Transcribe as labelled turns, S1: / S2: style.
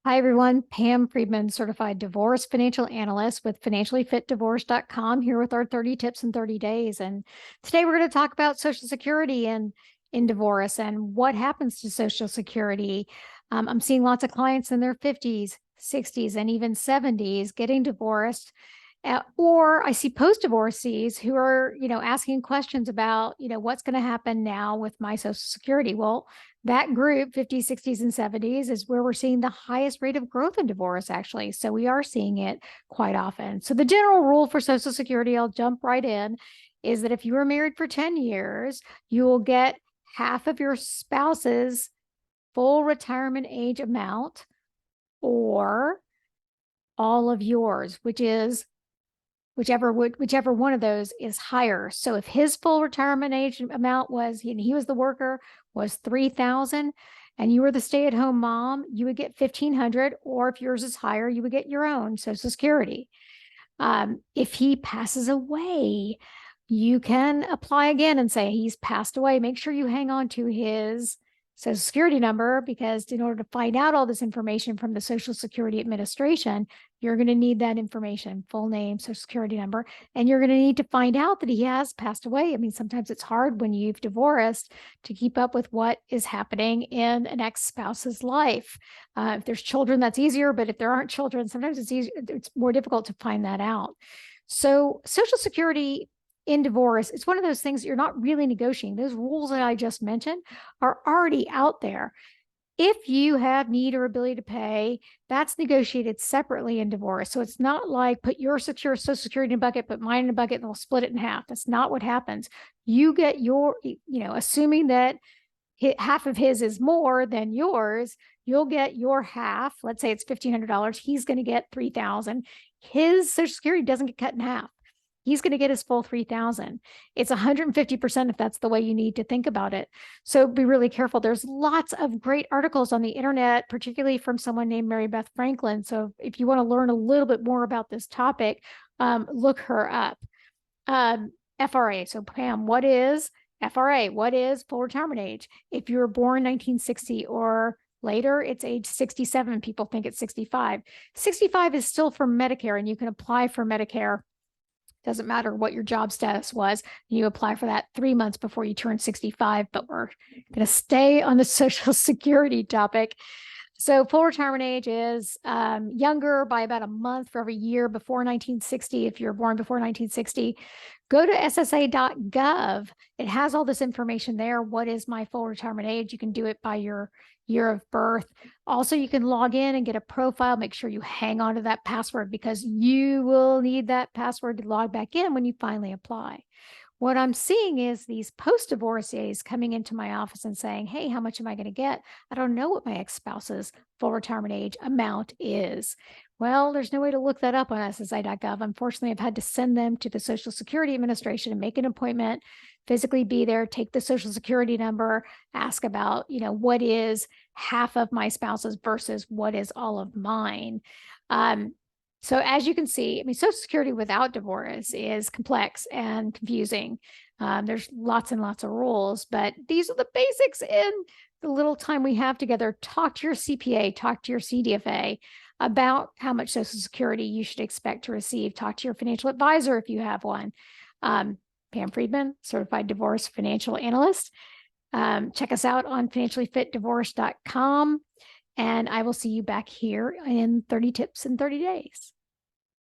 S1: Hi, everyone. Pam Friedman, certified divorce financial analyst with financiallyfitdivorce.com, here with our 30 tips in 30 days. And today we're going to talk about Social Security and in divorce and what happens to Social Security. I'm seeing lots of clients in their 50s, 60s, and even 70s getting divorced. Or I see post-divorcees who are, asking questions about, what's going to happen now with my Social Security. Well, that group, 50s, 60s, and 70s, is where we're seeing the highest rate of growth in divorce, actually. So we are seeing it quite often. So the general rule for Social Security, I'll jump right in, is that if you were married for 10 years, you will get half of your spouse's full retirement age amount or all of yours, which is whichever one of those is higher. So if his full retirement age amount was, and he was the worker, was 3,000, and you were the stay-at-home mom, you would get 1,500, or if yours is higher, you would get your own Social Security. If he passes away, you can apply again and say he's passed away. Make sure you hang on to his Social Security number, because in order to find out all this information from the Social Security Administration, you're going to need that information, full name, Social Security number, and you're going to need to find out that he has passed away. I mean, sometimes it's hard when you've divorced to keep up with what is happening in an ex-spouse's life. If there's children, that's easier, but if there aren't children, sometimes it's more difficult to find that out. So Social Security in divorce, it's one of those things you're not really negotiating. Those rules that I just mentioned are already out there. If you have need or ability to pay, that's negotiated separately in divorce. So it's not like put your Social Security in a bucket, put mine in a bucket, and we'll split it in half. That's not what happens. You get your, assuming that half of his is more than yours, you'll get your half. Let's say it's $1,500. He's going to get 3,000. His Social Security doesn't get cut in half. He's going to get his full 3,000. It's 150% if that's the way you need to think about it. So be really careful. There's lots of great articles on the internet, particularly from someone named Mary Beth Franklin. So if you want to learn a little bit more about this topic, look her up. FRA. So Pam, what is FRA? What is full retirement age? If you were born 1960 or later, it's age 67. People think it's 65. 65 is still for Medicare, and you can apply for Medicare. Doesn't matter what your job status was. You apply for that 3 months before you turn 65, but we're going to stay on the Social Security topic. So full retirement age is younger by about a month for every year before 1960. If you're born before 1960, go to ssa.gov. It has all this information there. What is my full retirement age? You can do it by your year of birth. Also, you can log in and get a profile. Make sure you hang on to that password, because you will need that password to log back in when you finally apply. What I'm seeing is these post-divorcees coming into my office and saying, hey, how much am I going to get? I don't know what my ex-spouse's full retirement age amount is. Well, there's no way to look that up on ssa.gov. Unfortunately, I've had to send them to the Social Security Administration and make an appointment, physically be there, take the Social Security number, ask about, what is half of my spouse's versus what is all of mine. So as you can see, I mean, Social Security without divorce is complex and confusing. There's lots and lots of rules, but these are the basics in the little time we have together. Talk to your CPA, talk to your CDFA about how much Social Security you should expect to receive. Talk to your financial advisor if you have one. Pam Friedman, certified divorce financial analyst. Check us out on financiallyfitdivorce.com. And I will see you back here in 30 tips in 30 days.